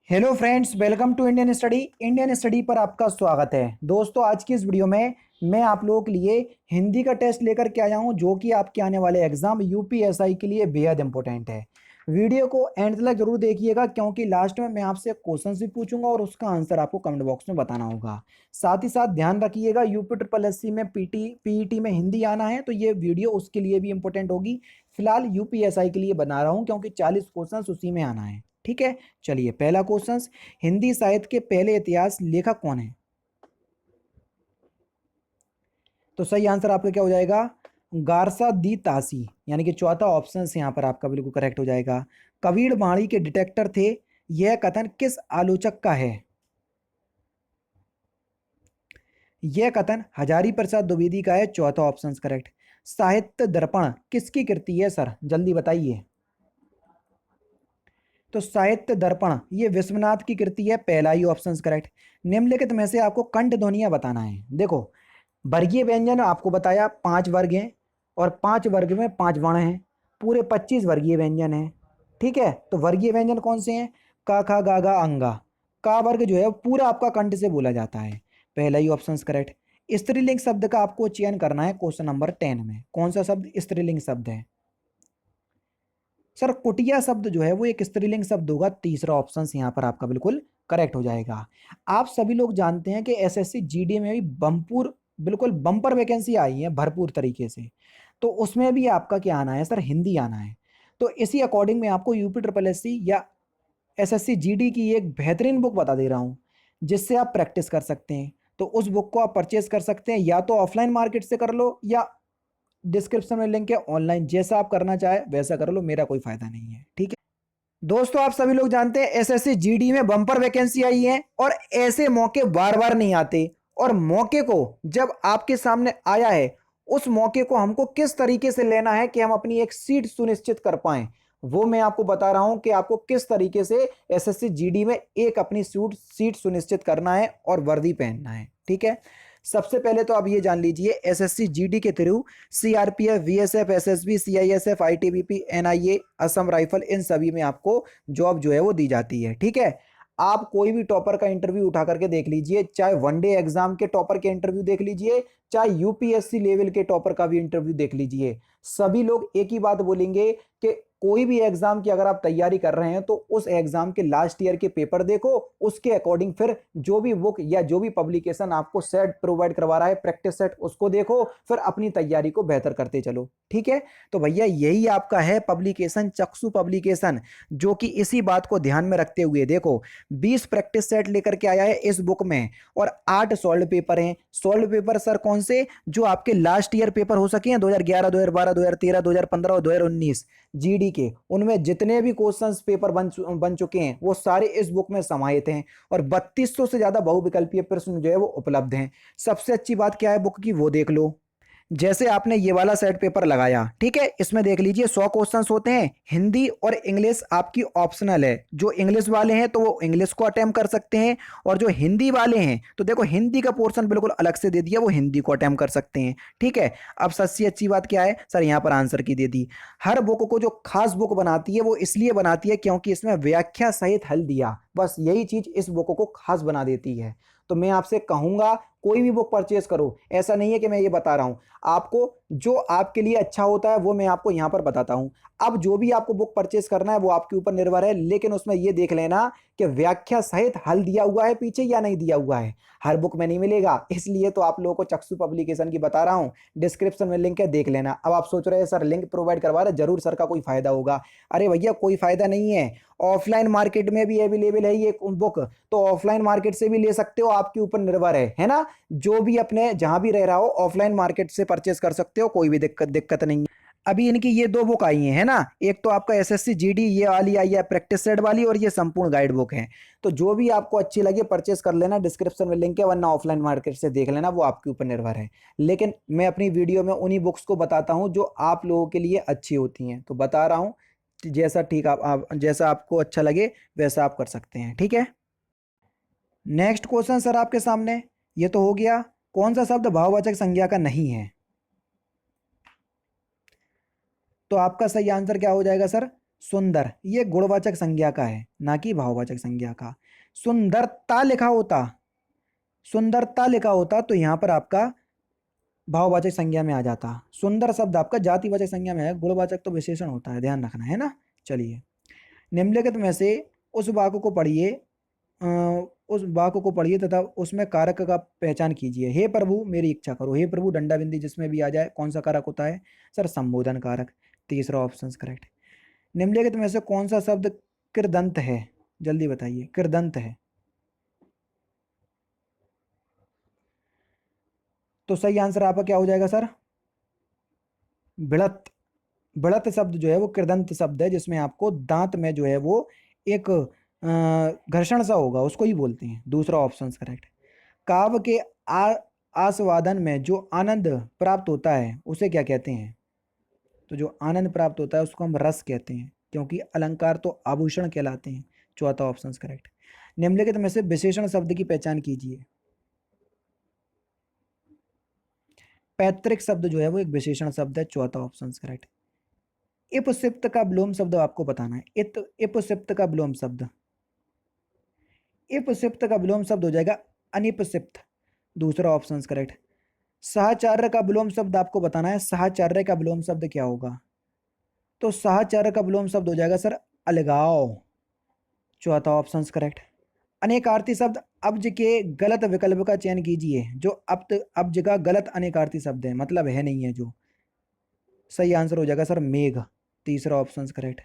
Hello friends, welcome to Indian study पर आपका स्वागत है। दोस्तों, आज की इस वीडियो में मैं आप लोगों के लिए हिंदी का टेस्ट लेकर के आया हूं, जो कि आपके आने वाले एग्जाम यूपीएसआई के लिए बेहद इंपॉर्टेंट है। वीडियो को एंड तक जरूर देखिएगा, क्योंकि लास्ट में मैं आपसे क्वेश्चन भी पूछूंगा और उसका आंसर आपको कमेंट बॉक्स में बताना होगा। साथ ही साथ ध्यान रखिएगा, यूपी ट्रिपल एससी में पीईटी में हिंदी आना है, तो ये वीडियो उसके लिए भी इंपॉर्टेंट होगी। फिलहाल यूपीएसआई के लिए बना रहा हूँ, क्योंकि 40 क्वेश्चन उसी में आना है। ठीक है, चलिए पहला क्वेश्चन, हिंदी साहित्य के पहले इतिहास लेखक कौन है? तो सही आंसर आपका क्या हो जाएगा? गारसा दी तासी, यानी कि चौथा ऑप्शन यहाँ पर आपका बिल्कुल करेक्ट हो जाएगा। कबीर बाणी के डिटेक्टर थे, यह कथन किस आलोचक का है? यह कथन हजारी प्रसाद द्विवेदी का है, चौथा ऑप्शन करेक्ट। साहित्य दर्पण किसकी कृति है सर, जल्दी बताइए। तो साहित्य दर्पण ये विश्वनाथ की कृति है, पहला ही ऑप्शन करेक्ट। निम्नलिखित में से आपको कंठ ध्वनियां बताना है। देखो, वर्गीय व्यंजन आपको बताया 5 वर्ग हैं, और 5 वर्ग में 5 वर्ण हैं, पूरे 25 वर्गीय व्यंजन हैं। ठीक है, तो वर्गीय व्यंजन कौन से हैं? का, खा, गा, गा, अंगा। का वर्ग जो है वो पूरा आपका कंठ से बोला जाता है, पहला ही ऑप्शन करेक्ट। स्त्रीलिंग शब्द का आपको चयन करना है क्वेश्चन नंबर 10 में। कौन सा शब्द स्त्रीलिंग शब्द है? सर, कुटिया शब्द जो है वो एक स्त्रीलिंग शब्द होगा, तीसरा ऑप्शन यहाँ पर आपका बिल्कुल करेक्ट हो जाएगा। आप सभी लोग जानते हैं कि एसएससी जीडी में भी बिल्कुल बम्पर वैकेंसी आई है भरपूर तरीके से, तो उसमें भी आपका क्या आना है सर? हिंदी आना है। तो इसी अकॉर्डिंग मैं आपको यूपी ट्रिपल एससी या एसएससी जीडी की एक बेहतरीन बुक बता दे रहा हूँ, जिससे आप प्रैक्टिस कर सकते हैं। तो उस बुक को आप परचेज कर सकते हैं, या तो ऑफलाइन मार्केट से कर लो, या डिस्क्रिप्शन में लिंक है ऑनलाइन, जैसा आप करना चाहे वैसा कर लो, मेरा कोई फायदा नहीं है। ठीक है दोस्तों, आप सभी लोग जानते हैं एसएससी जीडी में बम्पर वैकेंसी आई है, और ऐसे मौके बार बार नहीं आते। और मौके को जब आपके सामने आया है, उस मौके को हमको किस तरीके से लेना है कि हम अपनी एक सीट सुनिश्चित कर पाए, वो मैं आपको बता रहा हूं कि आपको किस तरीके से एसएससी जीडी में एक अपनी सीट सुनिश्चित करना है और वर्दी पहनना है। ठीक है, सबसे पहले तो आप ये जान लीजिए, एसएससी जीडी के through CRPF, BSF, SSB, CISF, ITBP, NIA, Assam rifle, इन सभी में आपको जॉब जो है वो दी जाती है। ठीक है, आप कोई भी टॉपर का इंटरव्यू उठा करके देख लीजिए, चाहे वनडे एग्जाम के टॉपर के इंटरव्यू देख लीजिए, चाहे यूपीएससी लेवल के टॉपर का भी इंटरव्यू देख लीजिए, सभी लोग एक ही बात बोलेंगे कि कोई भी एग्जाम की अगर आप तैयारी कर रहे हैं तो उस एग्जाम के लास्ट ईयर के पेपर देखो, उसके अकॉर्डिंग फिर जो भी बुक या जो भी पब्लिकेशन आपको सेट प्रोवाइड करवा रहा है, प्रैक्टिस सेट, उसको देखो, फिर अपनी तैयारी को बेहतर करते चलो। ठीक है, तो भैया यही आपका है पब्लिकेशन, चक्षु पब्लिकेशन, जो कि इसी बात को ध्यान में रखते हुए देखो 20 प्रैक्टिस सेट लेकर के आया है इस बुक में, और 8 सॉल्व पेपर हैं। सॉल्व पेपर सर कौन से? जो आपके लास्ट ईयर पेपर हो सके हैं, 2011, 2012, 2013, 2015 और 2019 जीडी के, उनमें जितने भी क्वेश्चंस पेपर बन चुके हैं वो सारे इस बुक में समाहित हैं, और 3200 से ज्यादा बहुविकल्पीय प्रश्न जो है वो उपलब्ध हैं। सबसे अच्छी बात क्या है बुक की, वो देख लो। जैसे आपने ये वाला सेट पेपर लगाया, ठीक है, इसमें देख लीजिए 100 क्वेश्चंस होते हैं। हिंदी और इंग्लिश आपकी ऑप्शनल है, जो इंग्लिश वाले हैं तो वो इंग्लिश को अटेम्प्ट कर सकते हैं, और जो हिंदी वाले हैं तो देखो हिंदी का पोर्शन बिल्कुल अलग से दे दिया, वो हिंदी को अटेम्प्ट कर सकते हैं। ठीक है, अब सबसे अच्छी बात क्या है सर, यहाँ पर आंसर की दे दी। हर बुक को जो खास बुक बनाती है वो इसलिए बनाती है क्योंकि इसमें व्याख्या सहित हल दिया, बस यही चीज इस बुक को खास बना देती है। तो मैं आपसे कहूंगा कोई भी बुक परचेज करो, ऐसा नहीं है कि मैं ये बता रहा हूं, आपको जो आपके लिए अच्छा होता है वो मैं आपको यहां पर बताता हूं। अब जो भी आपको बुक परचेज करना है वो आपके ऊपर निर्भर है, लेकिन उसमें ये देख लेना कि व्याख्या सहित हल दिया हुआ है पीछे या नहीं दिया हुआ है। हर बुक में नहीं मिलेगा, इसलिए तो आप लोगों को चक्षु पब्लिकेशन की बता रहा हूं, डिस्क्रिप्शन में लिंक है, देख लेना। अब आप सोच रहे हैं सर लिंक प्रोवाइड करवा रहे जरूर सर का कोई फायदा होगा, अरे भैया कोई फायदा नहीं है। ऑफलाइन मार्केट में भी अवेलेबल है ये बुक, तो ऑफलाइन मार्केट से भी ले सकते हो, आपके ऊपर निर्भर है ना। जो भी अपने जहां भी रह रहा हो ऑफलाइन मार्केट से परचेस कर सकते हो, कोई भी दिक्कत नहीं है। अभी इनकी ये 2 बुक आई है ना, एक तो आपका एसएससी जीडी ये वाली आई है प्रैक्टिस सेट वाली, और ये संपूर्ण गाइड बुक है। तो जो भी आपको अच्छी लगे परचेस कर लेना, डिस्क्रिप्शन में लिंक है, वरना ऑफलाइन मार्केट से देख लेना, वो आपके ऊपर निर्भर है। लेकिन मैं अपनी वीडियो में उन्हीं बुक्स को बताता हूँ जो आप लोगों के लिए अच्छी होती हैं, तो बता रहा हूँ, जैसा ठीक आप जैसा आपको अच्छा लगे वैसा आप कर सकते हैं। ठीक है, नेक्स्ट क्वेश्चन सर आपके सामने, ये तो हो गया। कौन सा शब्द भाववाचक संज्ञा का नहीं है? तो आपका सही आंसर क्या हो जाएगा सर? सुंदर ये गुणवाचक संज्ञा का है, ना कि भाववाचक संज्ञा का। सुंदरता लिखा होता, सुंदरता लिखा होता तो यहां पर आपका भाववाचक संज्ञा में आ जाता। सुंदर शब्द आपका जातिवाचक संज्ञा में है, गुणवाचक तो विशेषण होता है, ध्यान रखना है ना। चलिए, निम्नलिखित में से उस वाक्य को पढ़िए, उस वाक्य को पढ़िए तथा उसमें कारक का पहचान कीजिए। हे प्रभु मेरी इच्छा करो, हे प्रभु डंडा बिंदी जिसमें भी आ जाए, कौन सा कारक होता है सर? संबोधन कारक। तीसरा ऑप्शन करेक्ट। निम्नलिखित में से कौन सा शब्द कृदंत है? जल्दी बताइए, कृदंत है। तो सही आंसर आपका क्या हो जाएगा सर? बिड़त। बिड़त शब्द जो है वो कृदंत शब्द है, जिसमें आपको दांत में जो है वो एक घर्षण सा होगा, उसको ही बोलते हैं। दूसरा ऑप्शन करेक्ट। काव्य के आस्वादन में जो आनंद प्राप्त होता है उसे क्या कहते हैं? तो जो आनंद प्राप्त होता है उसको हम रस कहते हैं, क्योंकि अलंकार तो आभूषण कहलाते हैं। चौथा ऑप्शन करेक्ट। निम्नलिखित में से विशेषण शब्द की पहचान कीजिए। पैतृक शब्द जो है वो एक विशेषण शब्द है। चौथा ऑप्शन करेक्ट। इपसिप्त का विलोम शब्द आपको बताना है। इपसिप्त का विलोम शब्द, इपसिप्त का विलोम शब्द हो जाएगा अनिपसिप्त। दूसरा ऑप्शन करेक्ट। साहचर्य का विलोम शब्द आपको बताना है। साहचर्य का विलोम शब्द क्या होगा? तो साहचर्य का विलोम शब्द हो जाएगा सर अलगाव। चौथा ऑप्शन करेक्ट। अनेकार्थी शब्द अब्ज के गलत विकल्प का चयन कीजिए। जो अब्ज का गलत अनेकार्थी शब्द है, मतलब है नहीं है जो। सही आंसर हो जाएगा सर मेघ। तीसरा ऑप्शन करेक्ट।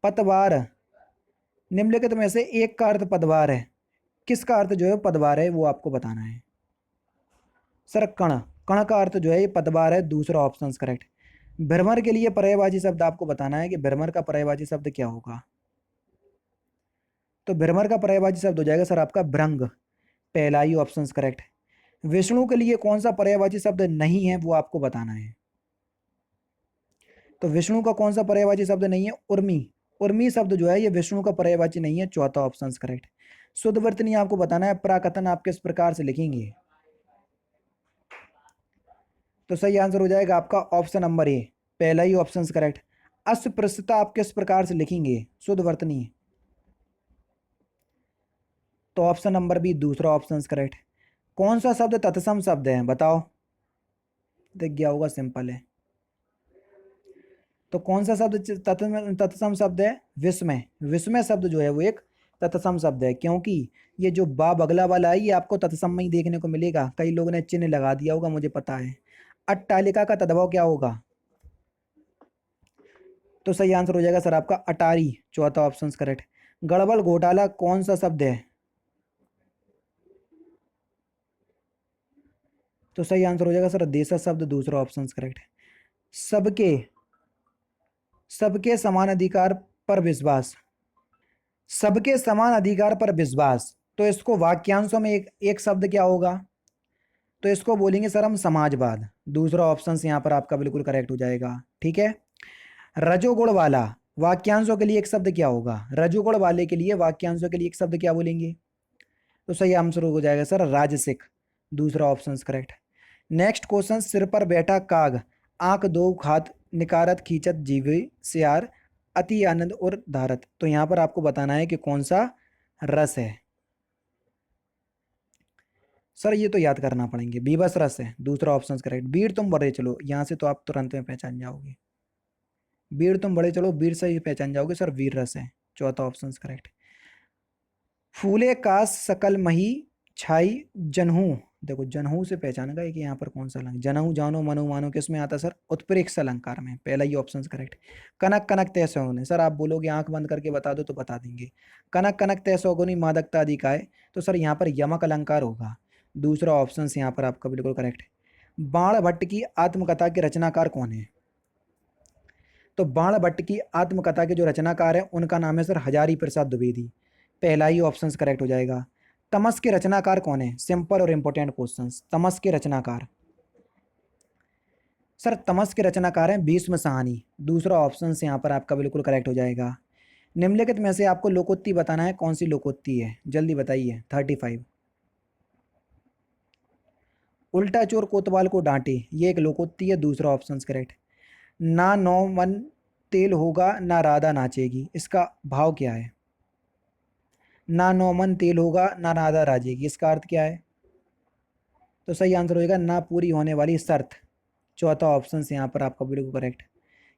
पतवार, निम्नलिखित में से एक का अर्थ पदवार है, किसका अर्थ जो है पदवार है वो आपको बताना है। सर कण, कण का अर्थ जो है ये पदवार है। दूसरा ऑप्शन करेक्ट। भ्रमर के लिए पर्यायवाची शब्द आपको बताना है कि भ्रमर का पर्यायवाची शब्द क्या होगा। तो भ्रमर का पर्यायवाची शब्द हो जाएगा सर आपका भ्रंग। पहला ही ऑप्शन करेक्ट। विष्णु के लिए कौन सा पर्यायवाची शब्द नहीं है वो आपको बताना है। तो विष्णु का कौन सा पर्यायवाची शब्द नहीं है? उर्मी। उर्मी शब्द जो है ये विष्णु का पर्यायवाची नहीं है। चौथा ऑप्शन करेक्ट। शुद्ध वर्तनी आपको बताना है। प्राकथन आप किस प्रकार से लिखेंगे? तो सही आंसर हो जाएगा आपका ऑप्शन नंबर ए, पहला ही ऑप्शन करेक्ट। अस्पृश्यता आप किस प्रकार से लिखेंगे शुद्ध वर्तनी? तो ऑप्शन नंबर बी, दूसरा ऑप्शन करेक्ट। कौन सा शब्द तत्सम शब्द है बताओ? दिख गया होगा, सिंपल है। तो कौन सा शब्द तत्सम शब्द है? विस्मय। विस्मय शब्द जो है वो एक तत्सम शब्द है, क्योंकि ये जो बा बगला वाला है ये आपको तत्सम में ही देखने को मिलेगा। कई लोगों ने चिन्ह लगा दिया होगा, मुझे पता है। अट्टालिका का तद्भव क्या होगा? तो सही आंसर हो जाएगा सर आपका अटारी। चौथा ऑप्शन करेक्ट। गड़बड़ घोटाला कौन सा शब्द है? तो सही आंसर हो जाएगा सर देशज शब्द। दूसरा ऑप्शन करेक्ट। सबके, सबके समान अधिकार पर विश्वास, सबके समान अधिकार पर विश्वास, तो इसको वाक्यांशों में एक शब्द क्या होगा? तो इसको बोलेंगे सर हम समाजवाद। दूसरा ऑप्शन यहाँ पर आपका बिल्कुल करेक्ट हो जाएगा। ठीक है। रजोगुण वाला वाक्यांशों के लिए एक शब्द क्या होगा? रजोगुण वाले के लिए वाक्यांशों के लिए एक शब्द क्या बोलेंगे? तो सही आंसर हो जाएगा सर राजसिक। दूसरा ऑप्शन करेक्ट। Next question. सिर पर बैठा काग, आंख दो खात, निकारत खींचत जीवे सियार, अति आनंद और धारत। तो यहां पर आपको बताना है कि कौन सा रस है। सर ये तो याद करना पड़ेंगे, बीभत्स रस है। दूसरा ऑप्शन करेक्ट। वीर तुम बड़े चलो, यहां से तो आप तुरंत में पहचान जाओगे। वीर तुम बड़े चलो, वीर से ही पहचान जाओगे सर, वीर रस है। चौथा ऑप्शन करेक्ट। फूले कास सकल मही छाई जनहू, देखो जनहू से पहचान गए कि यहाँ पर कौन सा अलंकार। जनहू जानो मनो मानो किस में आता है सर? उत्प्रेक्ष अलंकार में। पहला ही ऑप्शन करेक्ट। कनक कनक तैसौगुनी, सर आप बोलोगे आंख बंद करके बता दो तो बता देंगे। कनक कनक तैसौगुनी मादकता अधिकाय, तो सर यहाँ पर यमक अलंकार होगा। दूसरा ऑप्शन यहाँ पर आपका बिल्कुल करेक्ट है। बाण भट्ट की आत्मकथा के रचनाकार कौन है? तो बाण भट्ट की आत्मकथा के जो रचनाकार हैं उनका नाम है सर हजारी प्रसाद द्विवेदी। पहला ही ऑप्शन करेक्ट हो जाएगा। तमस के रचनाकार कौन है? सिंपल और इंपॉर्टेंट क्वेश्चन। तमस के रचनाकार, सर तमस के रचनाकार हैं भीष्म साहनी। दूसरा ऑप्शन से यहाँ पर आपका बिल्कुल करेक्ट हो जाएगा। निम्नलिखित में से आपको लोकोक्ति बताना है, कौन सी लोकोक्ति है? जल्दी बताइए। 35। उल्टा चोर कोतवाल को डांटे, ये एक लोकोक्ति है। दूसरा ऑप्शन करेक्ट। ना नौ मन तेल होगा ना राधा नाचेगी, इसका भाव क्या है? ना नौमन तेल होगा ना राधा राजेगी, इसका अर्थ क्या है? तो सही आंसर होएगा ना पूरी होने वाली शर्त। चौथा ऑप्शन से यहाँ पर आपका बिल्कुल करेक्ट।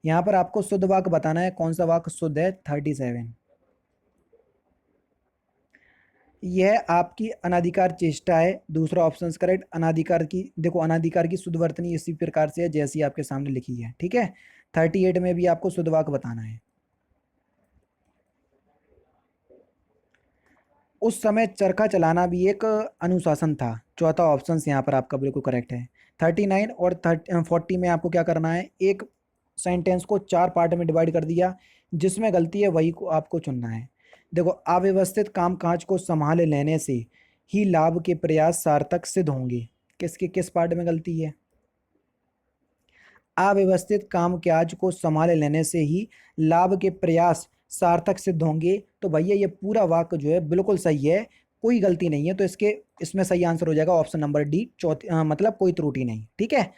यहाँ पर आपको शुद्ध वाक्य बताना है, कौन सा वाक्य शुद्ध है? 37। यह आपकी अनाधिकार चेष्टा है, दूसरा ऑप्शन करेक्ट। अनाधिकार की, देखो अनाधिकार की शुद्ध वर्तनी इसी प्रकार से है जैसी आपके सामने लिखी है, ठीक है। 38 में भी आपको शुद्ध वाक्य बताना है। उस समय चरखा चलाना भी एक अनुशासन था, चौथा ऑप्शन यहाँ पर आपका बिल्कुल करेक्ट है। 39 और 40 में आपको क्या करना है, एक सेंटेंस को 4 पार्ट में डिवाइड कर दिया, जिसमें गलती है वही को आपको चुनना है। देखो, अव्यवस्थित कामकाज को संभाले लेने से ही लाभ के प्रयास सार्थक सिद्ध होंगे, किसके किस पार्ट में गलती है? अव्यवस्थित कामकाज को संभाले लेने से ही लाभ के प्रयास सार्थक सिद्ध होंगे, तो भैया ये पूरा वाक्य जो है बिल्कुल सही है, कोई गलती नहीं है। तो इसमें सही आंसर हो जाएगा ऑप्शन नंबर डी, चौथी मतलब कोई त्रुटि नहीं, ठीक है।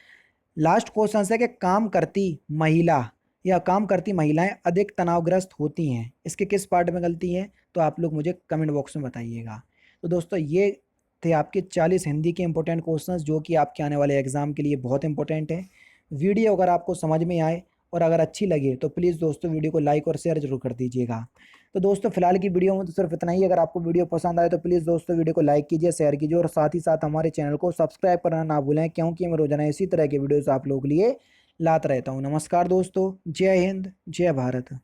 लास्ट क्वेश्चन है कि काम करती महिला या काम करती महिलाएं अधिक तनावग्रस्त होती हैं, इसके किस पार्ट में गलती है? तो आप लोग मुझे कमेंट बॉक्स में बताइएगा। तो दोस्तों, ये थे आपके 40 हिंदी के इंपॉर्टेंट क्वेश्चंस, जो कि आपके आने वाले एग्जाम के लिए बहुत इंपॉर्टेंट है। वीडियो अगर आपको समझ में आए और अगर अच्छी लगे तो प्लीज़ दोस्तों वीडियो को लाइक और शेयर जरूर कर दीजिएगा। तो दोस्तों, फिलहाल की वीडियो में तो सिर्फ इतना ही। अगर आपको वीडियो पसंद आए तो प्लीज़ दोस्तों वीडियो को लाइक कीजिए, शेयर कीजिए और साथ ही साथ हमारे चैनल को सब्सक्राइब करना ना भूलें, क्योंकि मैं रोजाना इसी तरह के वीडियोस आप लोगों के लिए लाता रहता हूँ। नमस्कार दोस्तों, जय हिंद, जय भारत।